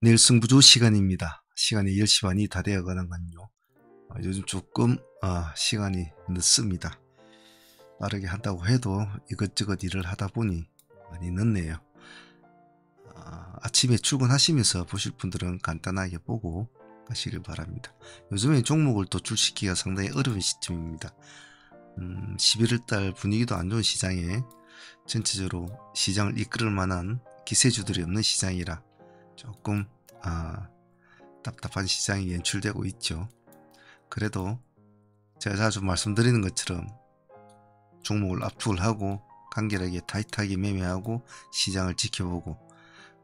내일 승부조 시간입니다. 시간이 10시 반이 다 되어가는군요. 요즘 조금 시간이 늦습니다. 빠르게 한다고 해도 이것저것 일을 하다 보니 많이 늦네요. 아침에 출근하시면서 보실 분들은 간단하게 보고 가시길 바랍니다. 요즘에 종목을 도출시키기가 상당히 어려운 시점입니다. 11월달 분위기도 안 좋은 시장에 전체적으로 시장을 이끌을 만한 기세주들이 없는 시장이라 조금 답답한 시장이 연출되고 있죠. 그래도 제가 자주 말씀드리는 것처럼 종목을 압축을 하고 간결하게 타이트하게 매매하고 시장을 지켜보고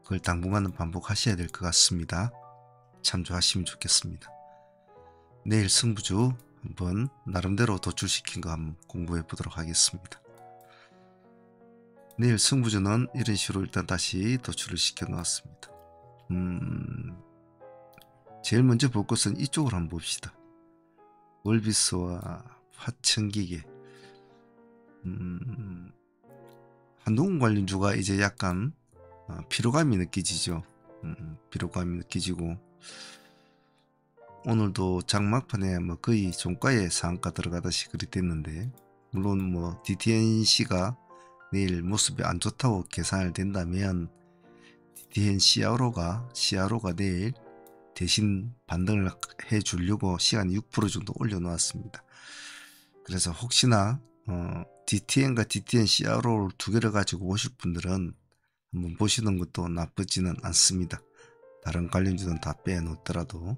그걸 당분간은 반복하셔야 될 것 같습니다. 참조하시면 좋겠습니다. 내일 승부주 한번 나름대로 도출시킨 거 한번 공부해 보도록 하겠습니다. 내일 승부주는 이런 식으로 일단 다시 도출을 시켜 놓았습니다. 제일 먼저 볼 것은 이쪽으로 한번 봅시다. 월비스와 화천기계. 한동훈 관련주가 이제 약간 피로감이 느껴지죠. 피로감이 느껴지고 오늘도 장막판에 뭐 거의 종가에 상한가 들어가다시 그리 됐는데, 물론 뭐 DTNC가 내일 모습이 안 좋다고 계산을 된다면 DTN CRO가 내일 대신 반등을 해 주려고 시간 6% 정도 올려 놓았습니다. 그래서 혹시나 DTN과 DTN CRO를 두 개를 가지고 오실 분들은 한번 보시는 것도 나쁘지는 않습니다. 다른 관련주는 다 빼놓더라도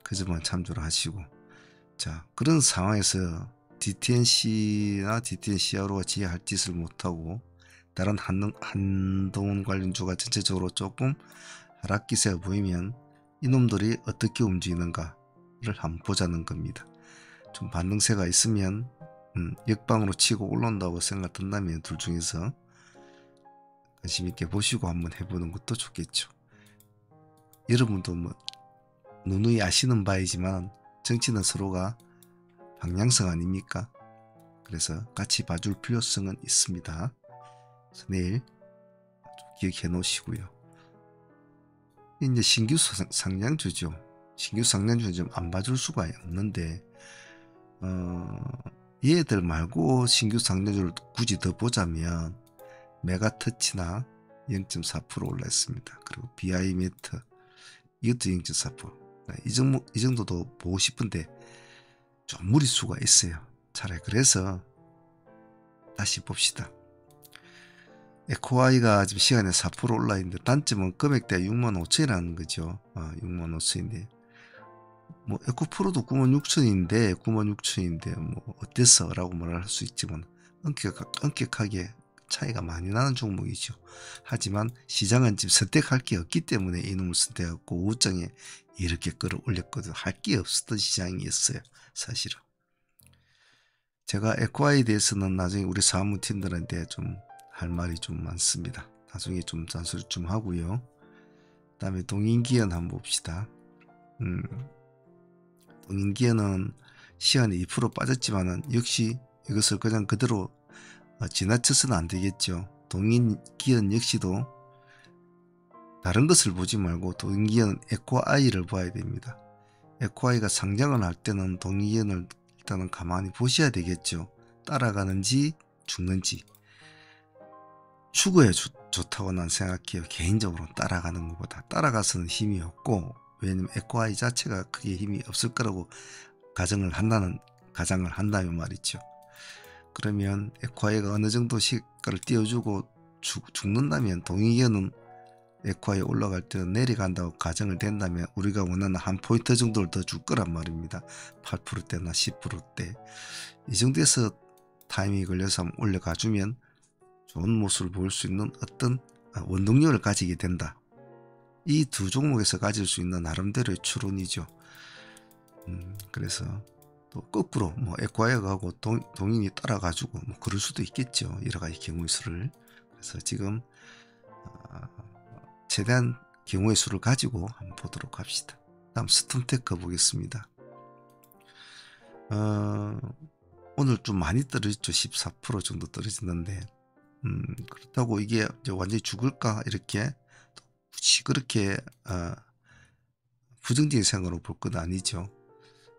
그 점은 참조를 하시고, 자, 그런 상황에서 DTNC나 DTN CRO가 지혜할 짓을 못하고 다른 한동훈 관련주가 전체적으로 조금 하락기세가 보이면 이놈들이 어떻게 움직이는가를 한번 보자는 겁니다. 좀 반등세가 있으면 역방으로 치고 올라온다고 생각된다면 둘 중에서 관심 있게 보시고 한번 해보는 것도 좋겠죠. 여러분도 뭐 누누이 아시는 바이지만 정치는 서로가 방향성 아닙니까? 그래서 같이 봐줄 필요성은 있습니다. 그래서 내일 기억해 놓으시고요. 이제 신규 상장주죠. 신규 상장주는 좀 안 봐줄 수가 없는데 얘들 말고 신규 상장주를 굳이 더 보자면 메가터치나 0.4% 올랐습니다. 그리고 BI메트 이것도 0.4%. 이 정도도 보고 싶은데 좀 무리수가 있어요. 차라리 그래서 다시 봅시다. 에코아이가 지금 시간에 4% 올라 있는데 단점은 금액대가 65,000이라는 거죠. 65,000인데 뭐 에코프로도 96,000인데 96,000인데 뭐 어땠어 라고 말할 수 있지만 엄격하게 차이가 많이 나는 종목이죠. 하지만 시장은 지금 선택할 게 없기 때문에 이놈을 선택하고 우장에 이렇게 끌어올렸거든. 할 게 없었던 시장이었어요. 사실은 제가 에코아이에 대해서는 나중에 우리 사무팀들한테 좀 할 말이 좀 많습니다. 나중에 좀 잔소리 좀 하고요. 그 다음에 동인기현 한번 봅시다. 동인기현은 시간이 2% 빠졌지만은 역시 이것을 그냥 그대로 지나쳐서는 안 되겠죠. 동인기현 역시도 다른 것을 보지 말고 동인기현 에코아이를 봐야 됩니다. 에코아이가 상장을 할 때는 동인기현을 일단은 가만히 보셔야 되겠죠. 따라가는지 죽는지. 추구에 좋다고 난 생각해요. 개인적으로 따라가는 것보다. 따라가서는 힘이 없고, 왜냐면 에코아이 자체가 크게 힘이 없을 거라고 가정을 한다면 말이죠. 그러면 에코아이가 어느 정도 시가를 띄워주고 죽는다면 동의견은 에코아이 올라갈 때는 내려간다고 가정을 된다면 우리가 원하는 한 포인트 정도를 더 줄 거란 말입니다. 8%대나 10%대. 이 정도에서 타이밍이 걸려서 한번 올려가주면 좋은 모습을 보일 수 있는 어떤 원동력을 가지게 된다. 이 두 종목에서 가질 수 있는 나름대로의 추론이죠. 그래서 또 거꾸로 뭐 에코아이하고 동인이 따라가지고 뭐 그럴 수도 있겠죠. 여러 가지 경우의 수를. 그래서 지금 최대한 경우의 수를 가지고 한번 보도록 합시다. 다음 스톰테크 보겠습니다. 오늘 좀 많이 떨어졌죠. 14% 정도 떨어졌는데 그렇다고 이게 완전히 죽을까 이렇게 굳이 그렇게 부정적인 생각으로 볼 건 아니죠.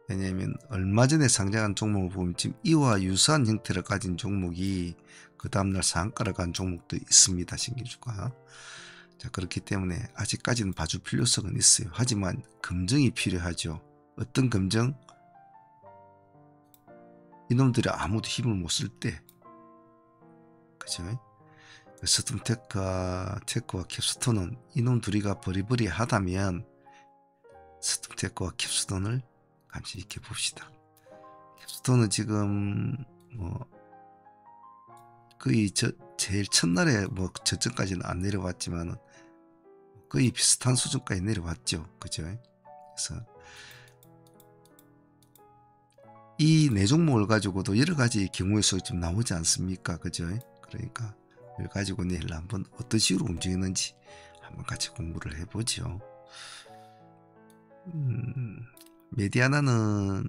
왜냐하면 얼마 전에 상장한 종목을 보면 지금 이와 유사한 형태를 가진 종목이 그 다음날 상한가를 간 종목도 있습니다. 신기주가. 자, 그렇기 때문에 아직까지는 봐줄 필요성은 있어요. 하지만 검증이 필요하죠. 어떤 검증? 이놈들이 아무도 힘을 못 쓸 때, 그죠? 스톰테크와 캡스톤은 이놈 둘이가 버리버리하다면 스톰테크와 캡스톤을 감시 있게 봅시다. 캡스톤은 지금 뭐 거의 제일 첫날에 뭐 저점까지는 안 내려왔지만 거의 비슷한 수준까지 내려왔죠. 그죠? 그래서 이 네 종목을 가지고도 여러 가지 경우의 수가 좀 나오지 않습니까? 그죠? 그러니까 이걸 가지고 내일 한번 어떤 식으로 움직이는지 한번 같이 공부를 해보죠. 메디아나는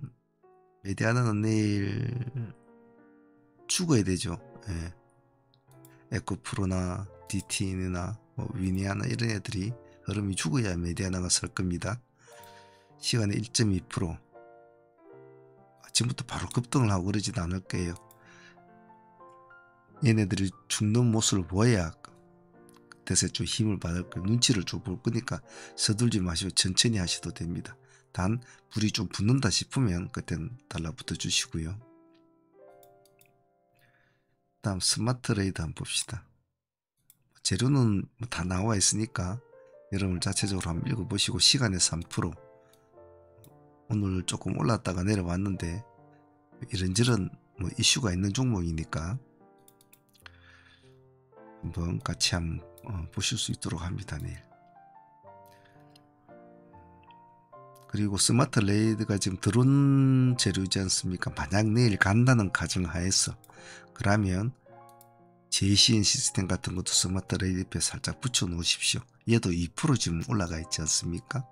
내일 죽어야 되죠. 예. 에코프로나 DTN이나 뭐 위니아나 이런 애들이 흐름이 죽어야 메디아나가 설 겁니다. 시간에 1.2%. 아침부터 바로 급등을 하고 그러지도 않을 거예요. 얘네들이 죽는 모습을 보아야 그때서 좀 힘을 받을 거예요. 눈치를 좀 볼 거니까 서둘지 마시고 천천히 하셔도 됩니다. 단 불이 좀 붙는다 싶으면 그때는 달라붙어 주시고요. 다음 스마트 레이드 한번 봅시다. 재료는 다 나와 있으니까 여러분 자체적으로 한번 읽어보시고 시간에 3%. 오늘 조금 올랐다가 내려왔는데 이런저런 뭐 이슈가 있는 종목이니까 한번 같이 한번 보실 수 있도록 합니다. 내일. 그리고 스마트 레이드가 지금 들어온 재료이지 않습니까? 만약 내일 간다는 가정하에서 그러면 JCN 시스템 같은 것도 스마트 레이드 옆에 살짝 붙여 놓으십시오. 얘도 2% 지금 올라가 있지 않습니까?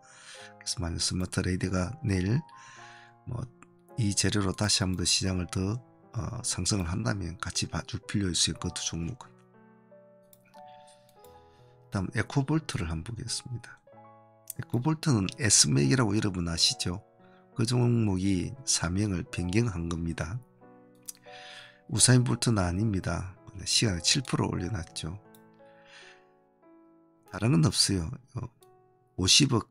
그래서 만약 스마트 레이드가 내일 뭐 이 재료로 다시 한번 더 시장을 더 상승을 한다면 같이 봐줄 필요 있어요. 그 두 종목은. 다음 에코볼트를 한번 보겠습니다. 에코볼트는 S맥이라고 여러분 아시죠? 그 종목이 사명을 변경한 겁니다. 우사인 볼트는 아닙니다. 시간에 7% 올려놨죠. 다른 건 없어요. 50억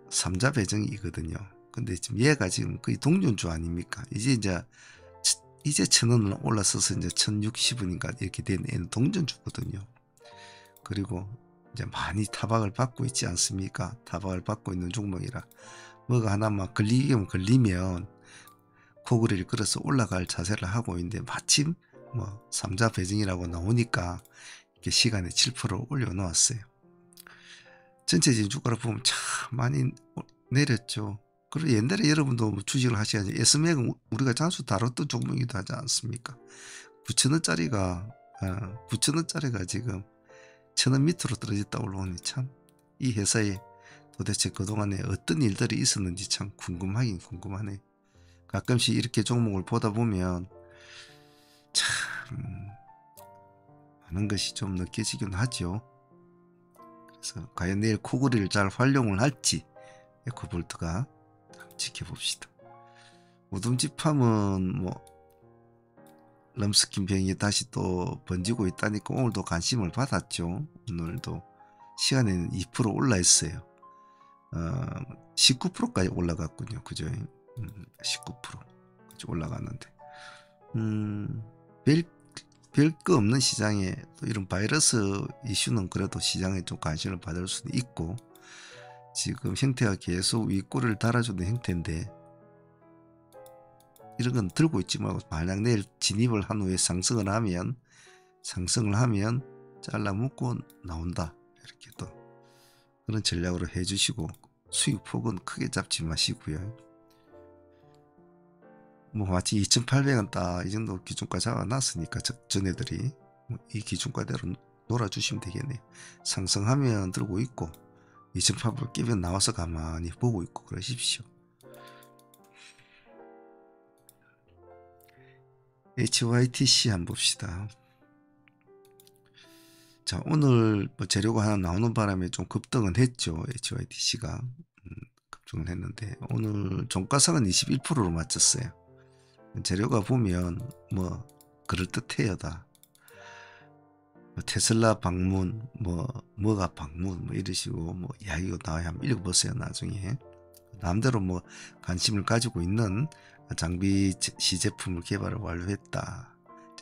3자 배정이거든요. 근데 지금 얘가 지금 거의 동전주 아닙니까? 이제 1,000원을 올라서서 이제 1,060원인가 이렇게 된 애는 동전주거든요. 그리고 이제 많이 타박을 받고 있지 않습니까? 타박을 받고 있는 종목이라 뭐가 하나만 걸리면 코그리를 끌어서 올라갈 자세를 하고 있는데 마침 뭐 3자 배정이라고 나오니까 이렇게 시간에 7% 올려놓았어요. 전체적인 주가를 보면 참 많이 내렸죠. 그리고 옛날에 여러분도 뭐 주식을 하셔야지. S맥은 우리가 자주 다뤘던 종목이기도 하지 않습니까? 9,000원짜리가 지금 1,000원 밑으로 떨어졌다 올라오니 참 이 회사에 도대체 그동안에 어떤 일들이 있었는지 참 궁금하긴 궁금하네. 가끔씩 이렇게 종목을 보다 보면 참 많은 것이 좀 느껴지긴 하죠. 그래서 과연 내일 코그리를 잘 활용을 할지 에코볼트가 지켜봅시다. 우듬지팜은 뭐 럼스킨 병이 다시 또 번지고 있다니까 오늘도 관심을 받았죠. 오늘도 시간에는 2% 올라 있어요. 19%까지 올라갔군요. 그죠? 19%까지 올라갔는데 별거 없는 시장에 또 이런 바이러스 이슈는 그래도 시장에 좀 관심을 받을 수도 있고 지금 형태가 계속 윗꼬리를 달아주는 형태인데 이런 건 들고 있지 말고 만약 내일 진입을 한 후에 상승을 하면 잘라 묶고 나온다. 이렇게 또 그런 전략으로 해주시고 수익 폭은 크게 잡지 마시고요. 뭐 마치 2,800원 딱 이 정도 기준가 잡아놨으니까 전애들이 이 기준가대로 놀아주시면 되겠네요. 상승하면 들고 있고 2,800원 끼면 나와서 가만히 보고 있고 그러십시오. HYTC 한번 봅시다. 자, 오늘 뭐 재료가 하나 나오는 바람에 좀 급등은 했죠. HYDC가 급등을 했는데 오늘 종가상은 21%로 맞췄어요. 재료가 보면 뭐 그럴듯해요. 다 테슬라 방문, 뭐가 방문, 뭐 이러시고 뭐 이야기가 나와야 한번 읽어보세요. 나중에 남대로 뭐 관심을 가지고 있는 장비 시제품을 개발을 완료했다,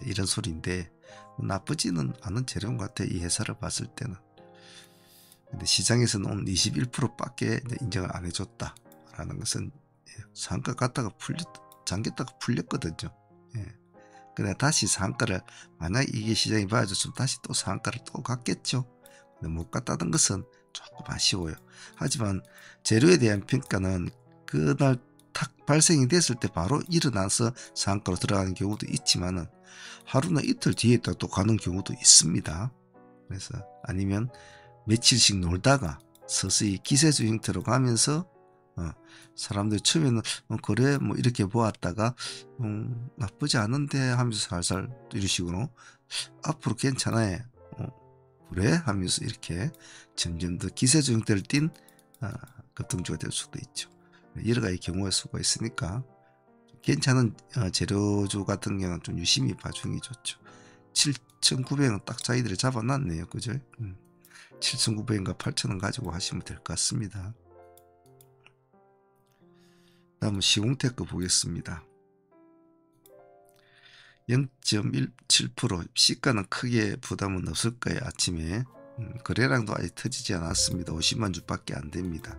이런 소리인데 나쁘지는 않은 재료인 것 같아, 이 회사를 봤을 때는. 근데 시장에서는 오늘 21%밖에 인정을 안 해줬다 라는 것은 상가 갔다가 잠겼다가 풀렸거든요. 예. 그래 다시 상가를, 만약 이게 시장이 봐줬으면 다시 또 상가를 또 갔겠죠. 근데 못 갔다는 것은 조금 아쉬워요. 하지만 재료에 대한 평가는 그날 탁 발생이 됐을 때 바로 일어나서 상가로 들어가는 경우도 있지만은 하루나 이틀 뒤에 또 가는 경우도 있습니다. 그래서 아니면 며칠씩 놀다가 서서히 기세주 형태로 가면서 사람들 처음에는 그래 뭐 이렇게 보았다가 나쁘지 않은데 하면서 살살 이런 식으로 앞으로 괜찮아요 그래 하면서 이렇게 점점 더 기세주 형태를 띈 급등주가 될 수도 있죠. 여러 가지 경우의 수가 있으니까 괜찮은 재료주 같은 경우는 좀 유심히 봐주는 게 좋죠. 7,900원 딱 자기들이 잡아놨네요. 그죠? 7,900원과 8,000원 가지고 하시면 될 것 같습니다. 다음은 시공테크 보겠습니다. 0.17%, 시가는 크게 부담은 없을 거예요. 아침에 거래량도 아직 터지지 않았습니다. 50만 주밖에 안 됩니다.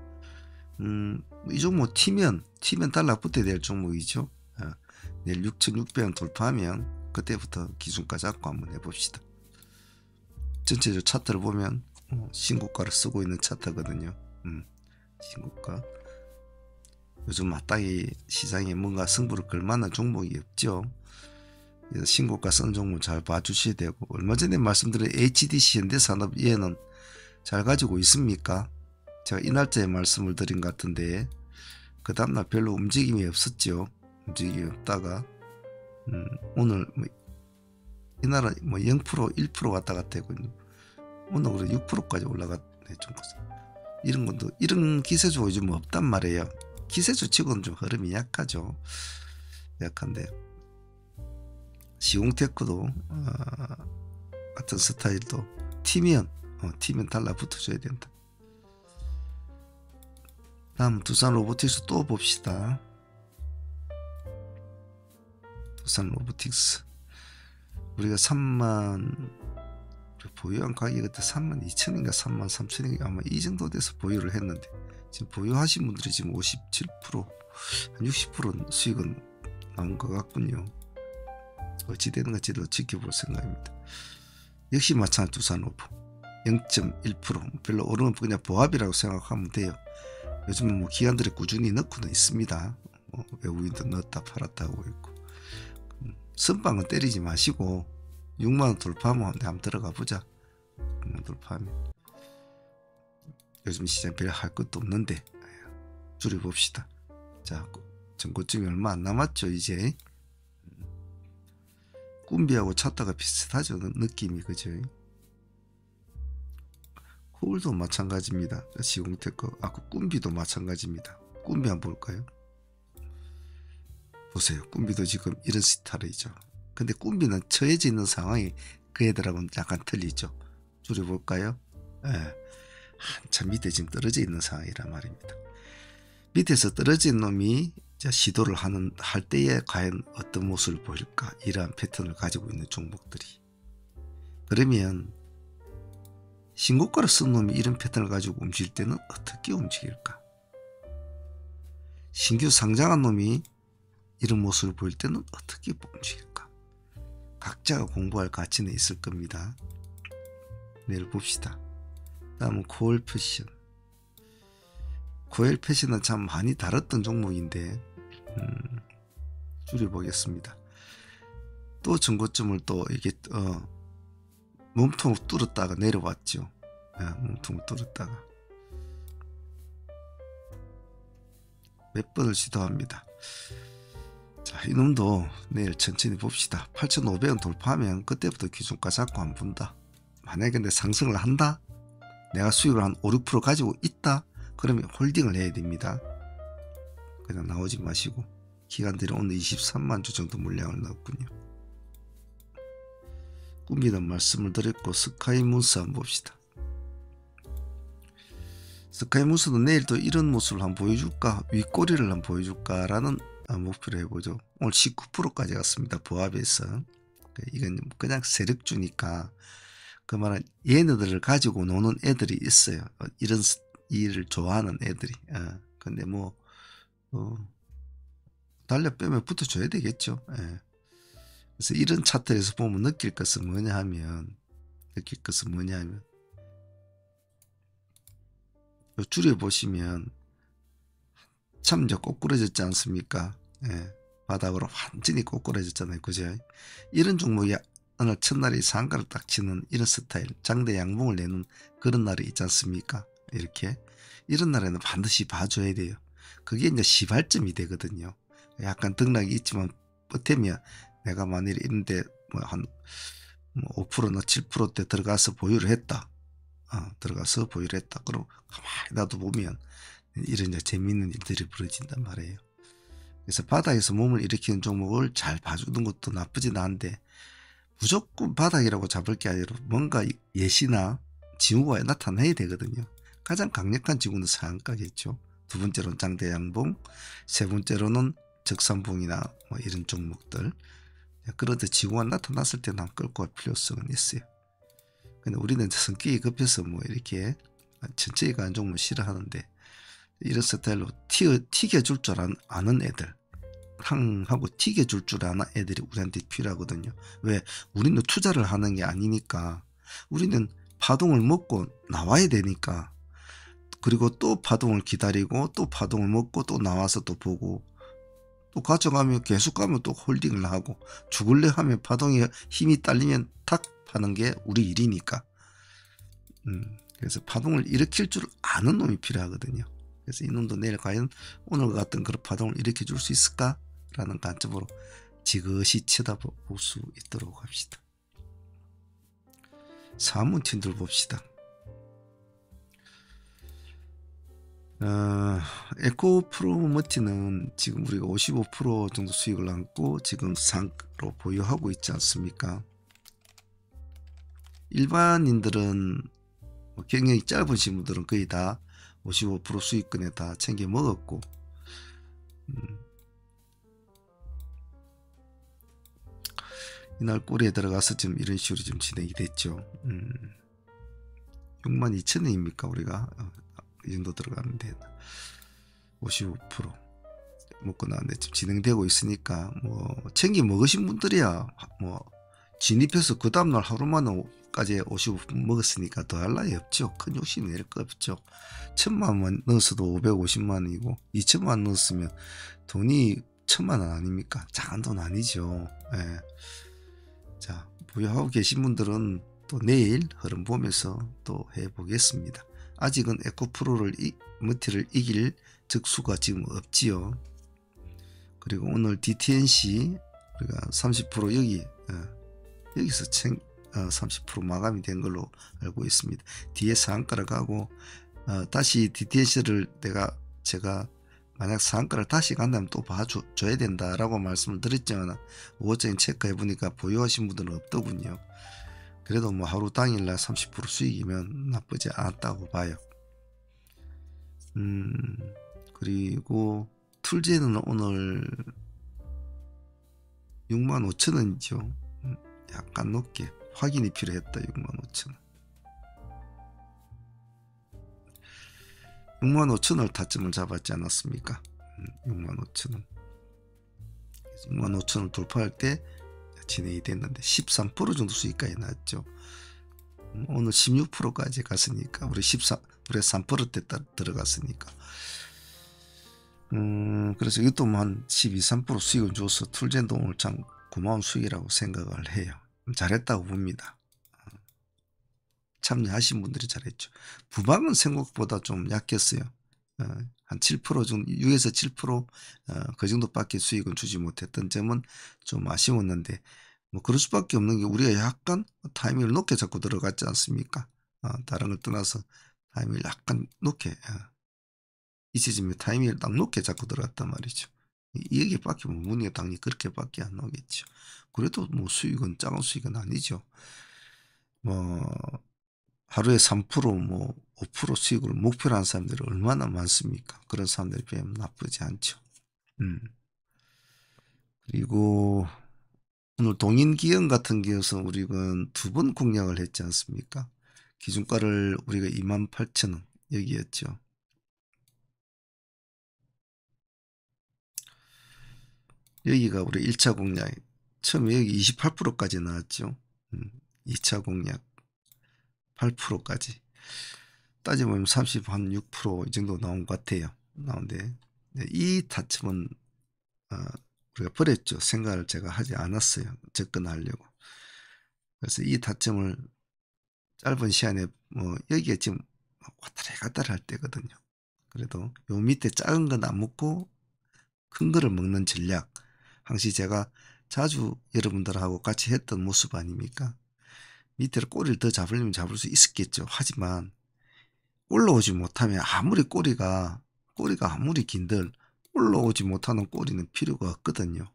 이 종목 튀면 달라붙어야 될 종목이죠. 내일 6,600원 돌파하면 그때부터 기준가 잡고 한번 해봅시다. 전체적으로 차트를 보면 신고가를 쓰고 있는 차트거든요. 신고가. 요즘 마땅히 시장에 뭔가 승부를 걸만한 종목이 없죠. 그래서 신고가 쓴 종목 잘 봐주셔야 되고, 얼마 전에 말씀드린 HDC 현대산업 얘는 잘 가지고 있습니까? 제가 이 날짜에 말씀을 드린 것 같은데 그 다음날 별로 움직임이 없었죠. 움직임이 없다가 오늘 이날은 0% 1% 왔다 갔다 했거든요. 오늘 그래 6%까지 올라갔네. 이런 기세주가 요즘 없단 말이에요. 기세주 치고는 좀 흐름이 약하죠. 약한데 시공테크도 같은 스타일도 튀면 달라붙어줘야 된다. 다음 두산 로보틱스 또 봅시다. 두산 로보틱스 우리가 3만 보유한 가격이 그때 32,000인가 33,000인가 아마 이 정도 돼서 보유를 했는데 지금 보유하신 분들이 지금 57%, 한 60% 수익은 나온 것 같군요. 어찌 되는 건지도 지켜볼 생각입니다. 역시 마찬가지 두산 로보 0.1%, 별로 오르면 그냥 보합이라고 생각하면 돼요. 요즘은 뭐 기관들이 꾸준히 넣고는 있습니다. 외국인도 넣었다 팔았다 하고 있고. 선빵은 때리지 마시고 6만원 돌파하면 한번 들어가 보자. 6만원 돌파하면 요즘 시장 별 할 것도 없는데 줄여봅시다. 자, 전고점이 얼마 안 남았죠. 이제 꿈비하고 찾다가 비슷하죠. 느낌이. 그죠? 코울도 마찬가지입니다. 시공테크 그 꿈비도 마찬가지입니다. 꿈비 한번 볼까요? 보세요. 꿈비도 지금 이런 스타일이죠. 근데 꿈비는 처해져 있는 상황이 그 애들하고는 약간 틀리죠. 줄여볼까요? 한참 밑에 지금 떨어져 있는 상황이란 말입니다. 밑에서 떨어진 놈이 시도를 할 때에 과연 어떤 모습을 보일까, 이러한 패턴을 가지고 있는 종목들이. 그러면 신고가를 쓴 놈이 이런 패턴을 가지고 움직일 때는 어떻게 움직일까? 신규 상장한 놈이 이런 모습을 보일 때는 어떻게 움직일까? 각자가 공부할 가치는 있을 겁니다. 내일 봅시다. 다음은 코엘 패션. 코엘 패션은 참 많이 다뤘던 종목인데 줄여보겠습니다. 또 전고점을 또 이게 몸통을 뚫었다가 내려왔죠. 몸통을 뚫었다가 몇 번을 시도합니다. 자, 이놈도 내일 천천히 봅시다. 8,500원 돌파하면 그때부터 기준가 잡고 한번 본다. 만약에 근데 상승을 한다, 내가 수익을 한 5, 6% 가지고 있다, 그러면 홀딩을 해야 됩니다. 그냥 나오지 마시고. 기관들이 오늘 23만 주 정도 물량을 넣었군요. 꾸미는 말씀을 드렸고, 스카이문스 한번 봅시다. 스카이문스도 내일 또 이런 모습을 한번 보여줄까, 윗꼬리를 한번 보여줄까 라는 목표로 해보죠. 오늘 19%까지 갔습니다. 보합에서. 이건 그냥 세력주니까, 그 말은 얘네들을 가지고 노는 애들이 있어요. 이런 일을 좋아하는 애들이. 근데 뭐 달려 빼면 붙어줘야 되겠죠. 그래서 이런 차트에서 보면 느낄 것은 뭐냐 하면 줄여 보시면 참 이제 꼬꾸라졌지 않습니까? 바닥으로 완전히 꼬꾸라졌잖아요. 그죠? 이런 종목이 오늘 첫날에 상가를 딱 치는 이런 스타일, 장대 양봉을 내는 그런 날이 있지 않습니까? 이렇게 이런 날에는 반드시 봐줘야 돼요. 그게 이제 시발점이 되거든요. 약간 등락이 있지만 버티면 내가 만일 이런데 뭐 한 5%나 7%대 들어가서 보유를 했다. 그럼 가만히 놔둬보면 이런 이제 재미있는 일들이 벌어진단 말이에요. 그래서 바닥에서 몸을 일으키는 종목을 잘 봐주는 것도 나쁘진 않은데, 무조건 바닥이라고 잡을 게 아니라 뭔가 예시나 징후가 나타나야 되거든요. 가장 강력한 징후는 상한가겠죠. 두 번째로는 장대 양봉, 세 번째로는 적산봉이나 뭐 이런 종목들. 그런데 징후가 나타났을 때는 끌고 갈 필요성은 있어요. 근데 우리는 성격이 급해서 뭐 이렇게 천천히 가는 종목을 싫어하는데, 이런 스타일로 튀겨줄 줄 아는 애들, 하고 튀겨줄 줄 아는 애들이 우리한테 필요하거든요. 왜? 우리는 투자를 하는 게 아니니까. 우리는 파동을 먹고 나와야 되니까. 그리고 또 파동을 기다리고 또 파동을 먹고 또 나와서 또 보고 또 가져가면 계속 가면 또 홀딩을 하고, 죽을래 하면 파동에 힘이 딸리면 탁 파는 게 우리 일이니까. 그래서 파동을 일으킬 줄 아는 놈이 필요하거든요. 그래서 이놈도 내일 과연 오늘 같은 그런 파동을 일으켜 줄 수 있을까? 라는 관점으로 지그시 쳐다볼 수 있도록 합시다. 사문틴들 봅시다. 에코프로머티는 지금 우리가 55% 정도 수익을 안고 지금 상으로 보유하고 있지 않습니까? 일반인들은 경력이 짧으신 분들은 거의 다 55% 수익권에 다 챙겨 먹었고, 이날 꼬리에 들어가서 지금 이런 식으로 좀 진행이 됐죠. 62,000원입니까 우리가? 이 정도 들어가는데 55% 먹고 나왔는데 지금 진행되고 있으니까, 뭐 챙겨 먹으신 분들이야 뭐 진입해서 그 다음날 하루만에까지 55% 먹었으니까 더 할 나위 없죠. 큰 욕심 낼 거 없죠. 1,000만원 넣었어도 550만원이고 2,000만원 넣었으면 돈이 1,000만원 아닙니까? 작은 돈 아니죠. 자, 보유하고 계신 분들은 또 내일 흐름 보면서 또 해보겠습니다. 아직은 에코프로를 머티를 이길 적수가 지금 없지요. 그리고 오늘 DTNC 우리가 30% 여기서 30% 마감이 된 걸로 알고 있습니다. 뒤에 상한가를 가고 다시 DTNC를 제가 만약 상한가를 다시 간다면 또 봐줘야 된다라고 말씀을 드렸지만, 5호짜리 체크해 보니까 보유하신 분들은 없더군요. 그래도 뭐 하루 당일날 30% 수익이면 나쁘지 않았다고 봐요. 그리고 툴제는 오늘 65,000원이죠. 약간 높게 확인이 필요했다. 65,000원. 65,000원을 타점을 잡았지 않았습니까? 65,000원. 65,000원 돌파할 때 진행이 됐는데 13% 정도 수익까지 났죠. 오늘 16%까지 갔으니까 우리 3%대 들어갔으니까. 그래서 이것도 한 12, 3% 수익을 줘서 툴젠도 오늘 참 고마운 수익이라고 생각을 해요. 잘했다고 봅니다. 참여하신 분들이 잘했죠. 부방은 생각보다 좀 약했어요. 한 7% 정도, 6에서 7% 그 정도밖에 수익은 주지 못했던 점은 좀 아쉬웠는데, 뭐 그럴 수밖에 없는 게 우리가 약간 타이밍을 높게 잡고 들어갔지 않습니까? 다른 걸 떠나서 타이밍을 약간 높게 이시즘에 타이밍을 딱 높게 잡고 들어갔단 말이죠. 여기밖에 뭐 문의가 당연히 그렇게밖에 안 나오겠죠. 그래도 뭐 수익은 작은 수익은 아니죠. 뭐 하루에 3%뭐 5% 수익을 목표로 하는 사람들이 얼마나 많습니까? 그런 사람들이 비하면 나쁘지 않죠. 그리고 오늘 동인기업 같은 경우는 우리가 2번 공략을 했지 않습니까? 기준가를 우리가 28,000원 여기였죠. 여기가 우리 1차 공략. 처음에 여기 28%까지 나왔죠. 2차 공략 8%까지. 따지면 36%이 정도 나온 것 같아요. 나온데 이 타점은 우리가 버렸죠. 생각을 제가 하지 않았어요. 접근하려고. 그래서 이 타점을 짧은 시간에 뭐 여기에 지금 왔다리 갔다리 할 때거든요. 그래도 요 밑에 작은 건 안 먹고 큰 거를 먹는 전략. 항시 제가 자주 여러분들하고 같이 했던 모습 아닙니까? 밑에를 꼬리를 더 잡으려면 잡을 수 있었겠죠. 하지만 올라오지 못하면 아무리 꼬리가 아무리 긴들 올라오지 못하는 꼬리는 필요가 없거든요.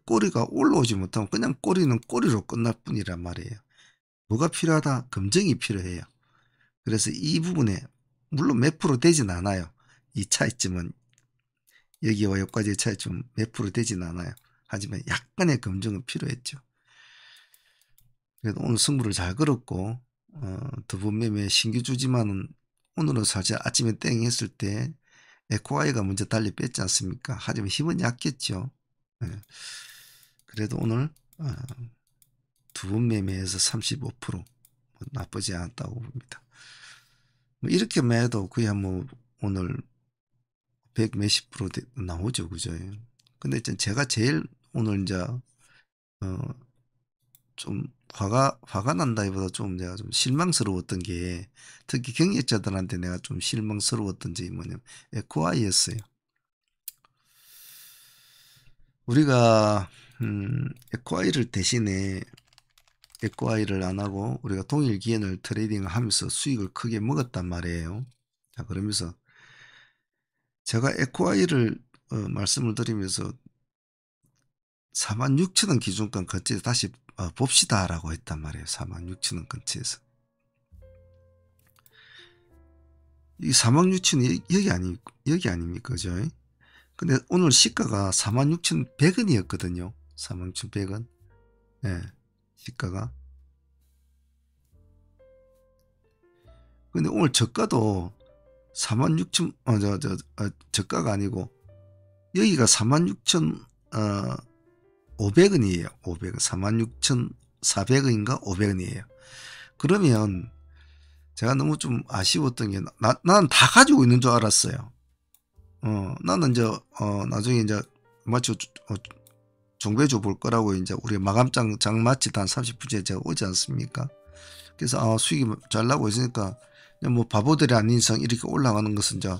꼬리가 올라오지 못하면 그냥 꼬리는 꼬리로 끝날 뿐이란 말이에요. 뭐가 필요하다? 검증이 필요해요. 그래서 이 부분에 물론 몇 프로 되진 않아요. 이 차이점은 여기와 여기까지의 차이점 몇 프로 되진 않아요. 하지만 약간의 검증은 필요했죠. 그래도 오늘 승부를 잘 걸었고 두분 매매 신규 주지만은 오늘은 사실 아침에 땡 했을 때 에코아이가 먼저 달리 뺐지 않습니까? 하지만 힘은 약했죠. 네. 그래도 오늘 두 분 매매에서 35% 나쁘지 않았다고 봅니다. 뭐 이렇게 매도 거의 뭐 오늘 100 몇십 프로 나오죠. 그죠? 근데 제가 제일 오늘 이제 좀 화가 난다기보다 좀 내가 좀 실망스러웠던 게 특히 경력자들한테 내가 좀 실망스러웠던 점이 뭐냐면 에코아이였어요. 우리가 에코아이를 대신에 에코아이를 안 하고 우리가 동일 기엔을 트레이딩을 하면서 수익을 크게 먹었단 말이에요. 자, 그러면서 제가 에코아이를 말씀을 드리면서 46,000원 기준권 근처에서 다시 봅시다라고 했단 말이에요. 46,000원 근처에서. 이 46,000원 여기 아닙니까? 그죠? 근데 오늘 시가가 46,100원이었거든요. 46,100원. 예. 시가가. 근데 오늘 저가도 46,000 저가가 아니고 여기가 46,500원이에요. 500원. 46,400원인가 500원이에요. 그러면 제가 너무 좀 아쉬웠던 게 나는 다 가지고 있는 줄 알았어요. 나는 이제 나중에 이제 마치 종배줘 볼 거라고 이제 우리 마감장 장 마치다 한 30분째 제가 오지 않습니까? 그래서 수익이 잘 나고 있으니까 뭐 바보들이 아닌 이상 이렇게 올라가는 것은 이제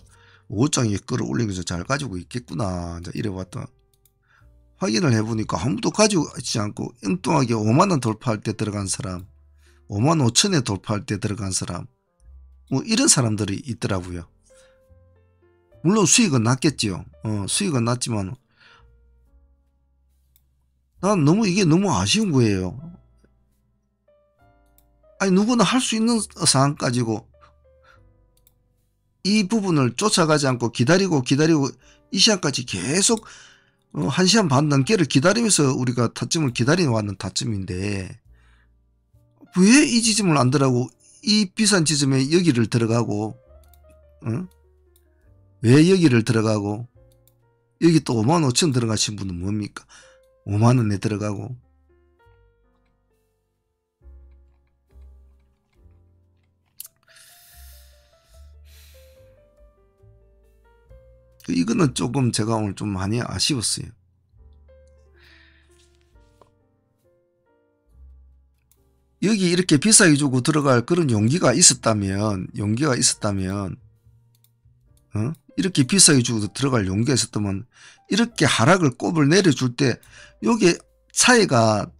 5장에 끌어올리면서 잘 가지고 있겠구나 이제 이래 봤다. 확인을 해보니까 아무도 가지고 있지 않고 엉뚱하게 5만원 돌파할 때 들어간 사람, 5만 5천에 돌파할 때 들어간 사람, 뭐 이런 사람들이 있더라고요. 물론 수익은 났겠지요. 수익은 났지만 난 이게 너무 아쉬운 거예요. 아니 누구나 할 수 있는 상황 가지고 이 부분을 쫓아가지 않고 기다리고 이 시간까지 계속 1시간 반 넘게를 기다리면서 우리가 타점을 기다려왔는 타점인데 왜 이 지점을 안 들어가고 이 비싼 지점에 여기를 들어가고 왜 여기를 들어가고 여기 또 5만 5천 들어가신 분은 뭡니까? 5만 원에 들어가고 이거는 조금 제가 오늘 좀 많이 아쉬웠어요. 여기 이렇게 비싸게 주고 들어갈 그런 용기가 있었다면 이렇게 비싸게 주고 들어갈 용기가 있었다면 이렇게 하락을 꼽을 내려줄 때 여기 차이가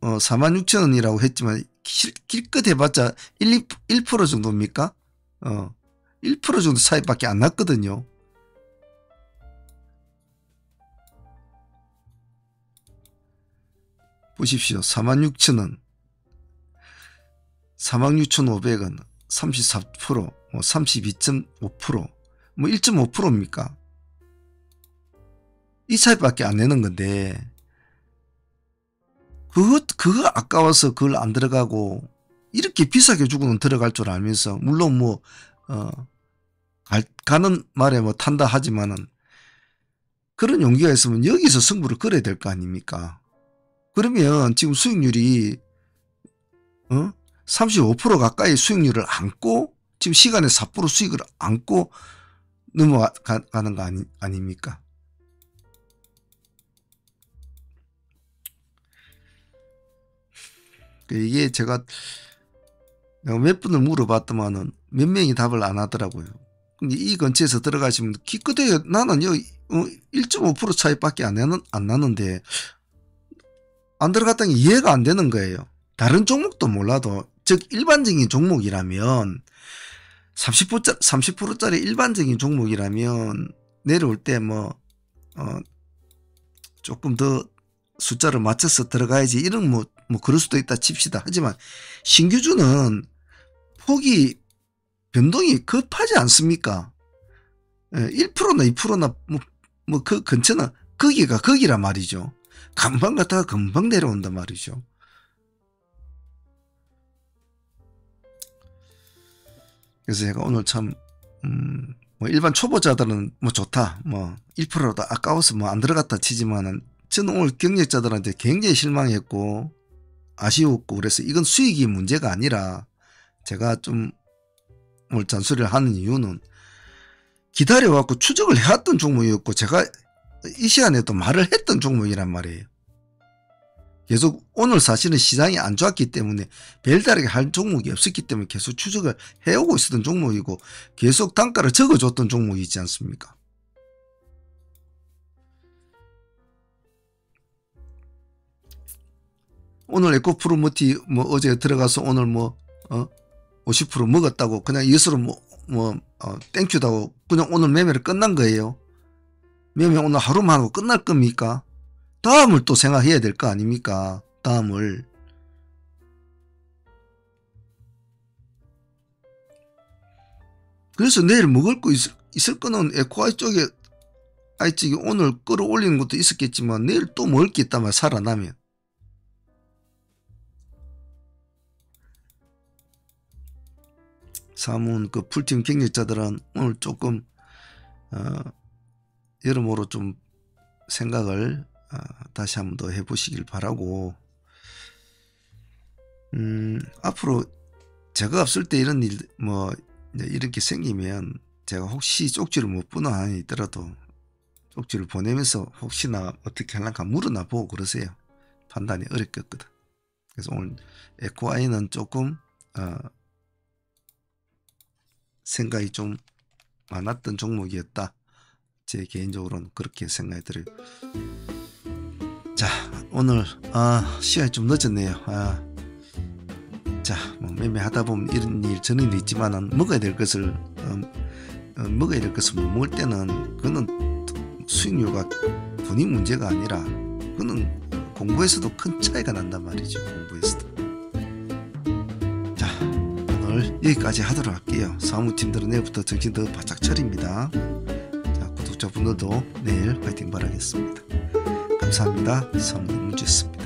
46,000원이라고 했지만 길껏 해봤자 1% 정도입니까? 1% 정도 차이밖에 안 났거든요. 보십시오. 46,000원, 46,500원, 34%, 32.5%, 1.5%입니까? 이 차이밖에 안 내는 건데, 그거 아까워서 그걸 안 들어가고, 이렇게 비싸게 주고는 들어갈 줄 알면서, 물론 가는 말에 탄다 하지만은, 그런 용기가 있으면 여기서 승부를 걸어야 될 거 아닙니까? 그러면 지금 수익률이 35% 가까이 수익률을 안고 지금 시간에 4% 수익을 안고 넘어가는 거 아닙니까? 이게 제가 몇 분을 물어봤더만은 몇 명이 답을 안 하더라고요. 근데 이 근처에서 들어가시면 기껏해 나는 여기 1.5% 차이밖에 안 나는데 안 들어갔다는 게 이해가 안 되는 거예요. 다른 종목도 몰라도, 즉 일반적인 종목이라면 30%짜리 일반적인 종목이라면 내려올 때 조금 더 숫자를 맞춰서 들어가야지, 이런 그럴 수도 있다 칩시다. 하지만 신규주는 폭이 변동이 급하지 않습니까? 1%나 2%나 그 근처는 거기라 말이죠. 금방 갔다가 금방 내려온단 말이죠. 그래서 제가 오늘 참 일반 초보자들은 좋다, 1%도 아까워서 안 들어갔다 치지만은, 저는 오늘 경력자들한테 굉장히 실망했고 아쉬웠고, 그래서 이건 수익이 문제가 아니라, 제가 좀 오늘 잔소리를 하는 이유는 기다려갖고 추적을 해왔던 종목이었고, 제가 이 시간에도 말을 했던 종목이란 말이에요. 계속 오늘 사실은 시장이 안 좋았기 때문에 별다르게 할 종목이 없었기 때문에 계속 추적을 해오고 있었던 종목이고, 계속 단가를 적어줬던 종목이 있지 않습니까? 오늘 에코프로머티 어제 들어가서 오늘 50% 먹었다고 그냥 예수로 땡큐다고 그냥 오늘 매매를 끝난 거예요. 매매 오늘 하루만 하고 끝날 겁니까? 다음을 또 생각해야 될 거 아닙니까? 다음을. 그래서 내일 먹을 거 있을 거는 에코아이 쪽에 오늘 끌어올리는 것도 있었겠지만, 내일 또 먹을 게 있단 말이야, 살아나면. 사문 그 풀팀 경력자들은 오늘 조금 여러모로 좀 생각을 다시 한번 더 해보시길 바라고, 앞으로 제가 없을 때 이런 일 이렇게 생기면 제가 혹시 쪽지를 못 보는 한이 있더라도 쪽지를 보내면서 혹시나 어떻게 하려까 물어나 보고 그러세요. 판단이 어렵겠거든. 그래서 오늘 에코아이는 조금 생각이 좀 많았던 종목이었다. 제 개인적으로는 그렇게 생각이 들어요. 자, 오늘 시간이 좀 늦었네요. 자, 매매하다 보면 이런 일 저런 일이 있지만은 먹어야 될 것을 못 먹을 때는 그거는 수익률과 돈이 문제가 아니라, 그거는 공부에서도 큰 차이가 난단 말이죠. 공부에서도. 자, 오늘 여기까지 하도록 할게요. 사무팀들은 내일부터 정신 더 바짝 차립니다. 자, 구독자분들도 내일 파이팅 바라겠습니다. 감사합니다. 사무팀 문주였습니다.